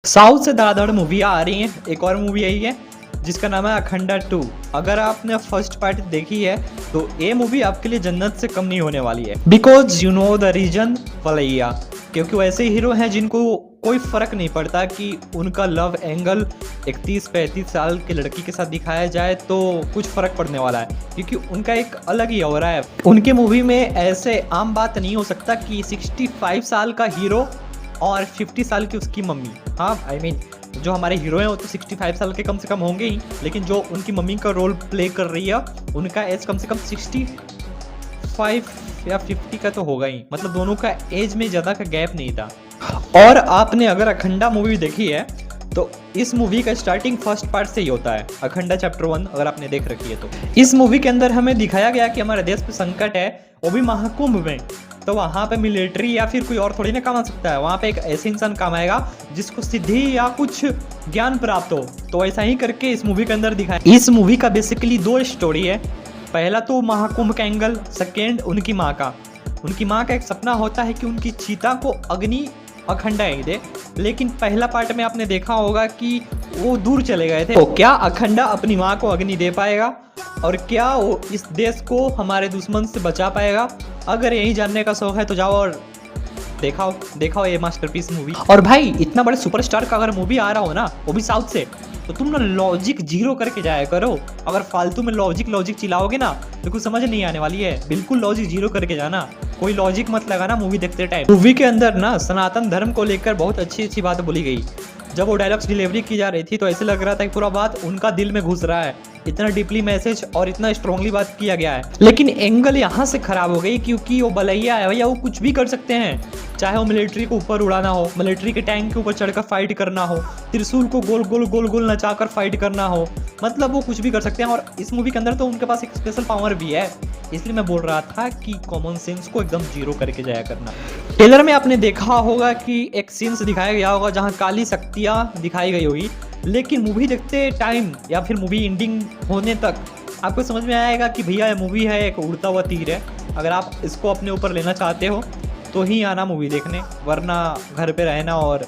South से धड़ाधड़ मूवियाँ आ रही हैं। एक और मूवी आई है जिसका नाम है अखंडा 2। अगर आपने फर्स्ट पार्ट देखी है तो ये मूवी आपके लिए जन्नत से कम नहीं होने वाली है। Because you know the reason वलैया, क्योंकि वो ऐसे हीरो हैं जिनको कोई फर्क नहीं पड़ता कि उनका लव एंगल 31-35 साल की लड़की के साथ दिखाया जाए तो कुछ फर्क पड़ने वाला है, क्योंकि उनका एक अलग ही ऑरा है। उनके मूवी में ऐसे आम बात नहीं हो सकता कि 65 साल का हीरो और 50 साल की उसकी मम्मी। हाँ आई मीन जो हमारे हीरो हैं वो तो 65 साल के कम से कम होंगे ही, लेकिन जो उनकी मम्मी का रोल प्ले कर रही है उनका एज कम से कम 65 या 50 का तो होगा ही। मतलब दोनों का एज में ज़्यादा का गैप नहीं था। और आपने अगर अखंडा मूवी देखी है तो इस मूवी का स्टार्टिंग फर्स्ट पार्ट से ही होता है। अखंडा चैप्टर 1 अगर आपने देख रखी है तो इस मूवी के अंदर हमें दिखाया गया कि हमारे देश पे संकट है, वो भी महाकुंभ में। तो वहाँ पे मिलिट्री या फिर कोई और थोड़ी ना काम आ सकता है, वहाँ पे एक ऐसे इंसान काम आएगा जिसको सिद्धि या कुछ ज्ञान प्राप्त हो। तो ऐसा ही करके इस मूवी के अंदर दिखाया। इस मूवी का बेसिकली 2 स्टोरी है। पहला तो महाकुंभ का एंगल, सेकेंड उनकी माँ का। उनकी माँ का एक सपना होता है कि उनकी चीता को अग्नि अखंडा ही दे, लेकिन पहला पार्ट में आपने देखा होगा कि वो दूर चले गए थे। तो क्या अखंडा अपनी माँ को अग्नि दे पाएगा और क्या वो इस देश को हमारे दुश्मन से बचा पाएगा? अगर यही जानने का शौक है तो जाओ और देखाओ ये मास्टरपीस मूवी। और भाई इतना बड़े सुपरस्टार का अगर मूवी आ रहा हो ना, वो भी साउथ से, तो तुम ना लॉजिक जीरो करके जाया करो। अगर फालतू में लॉजिक चिल्लाओगे ना तो कुछ समझ नहीं आने वाली है। बिल्कुल लॉजिक जीरो करके जाना, कोई लॉजिक मत लगाना मूवी देखते टाइम। मूवी के अंदर ना सनातन धर्म को लेकर बहुत अच्छी बात बोली गई। जब वो डायलॉग्स डिलीवरी की जा रही थी तो ऐसे लग रहा था कि पूरा बात उनका दिल में घुस रहा है। इतना डीपली मैसेज और इतना स्ट्रांगली बात किया गया है। लेकिन एंगल यहाँ से खराब हो गई क्योंकि वो बलैया है भैया, वो कुछ भी कर सकते हैं। चाहे वो मिलिट्री को ऊपर उड़ाना हो, मिलिट्री के टैंक के ऊपर चढ़कर फाइट करना हो, त्रिशूल को गोल गोल नचाकर फाइट करना हो, मतलब वो कुछ भी कर सकते हैं। और इस मूवी के अंदर तो उनके पास एक स्पेशल पावर भी है। इसलिए मैं बोल रहा था कि कॉमन सेंस को एकदम जीरो करके जाया करना। ट्रेलर में आपने देखा होगा कि एक सीन्स दिखाया गया होगा जहाँ काली शक्तियाँ दिखाई गई होगी, लेकिन मूवी देखते टाइम या फिर मूवी एंडिंग होने तक आपको समझ में आएगा कि भैया ये मूवी है एक उड़ता हुआ तीर है। अगर आप इसको अपने ऊपर लेना चाहते हो तो ही आना मूवी देखने, वरना घर पे रहना। और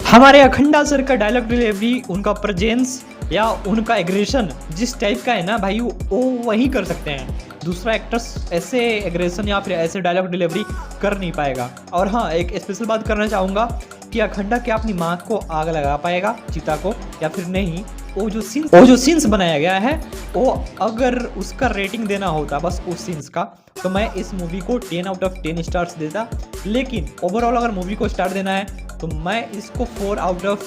हमारे अखंडा सर का डायलॉग डिलीवरी, उनका प्रेजेंस या उनका एग्रेशन जिस टाइप का है ना भाई, वो वही कर सकते हैं। दूसरा एक्टर्स ऐसे एग्रेशन या फिर ऐसे डायलॉग डिलीवरी कर नहीं पाएगा। और हाँ, एक स्पेशल बात करना चाहूँगा कि अखंडा क्या अपनी माँ को आग लगा पाएगा, चीता को, या फिर नहीं। वो जो सीन्स बनाया गया है, वो अगर उसका रेटिंग देना होता बस उस सीन्स का, तो मैं इस मूवी को 10 आउट ऑफ 10 स्टार्स देता। लेकिन ओवरऑल अगर मूवी को स्टार देना है तो मैं इसको 4 आउट ऑफ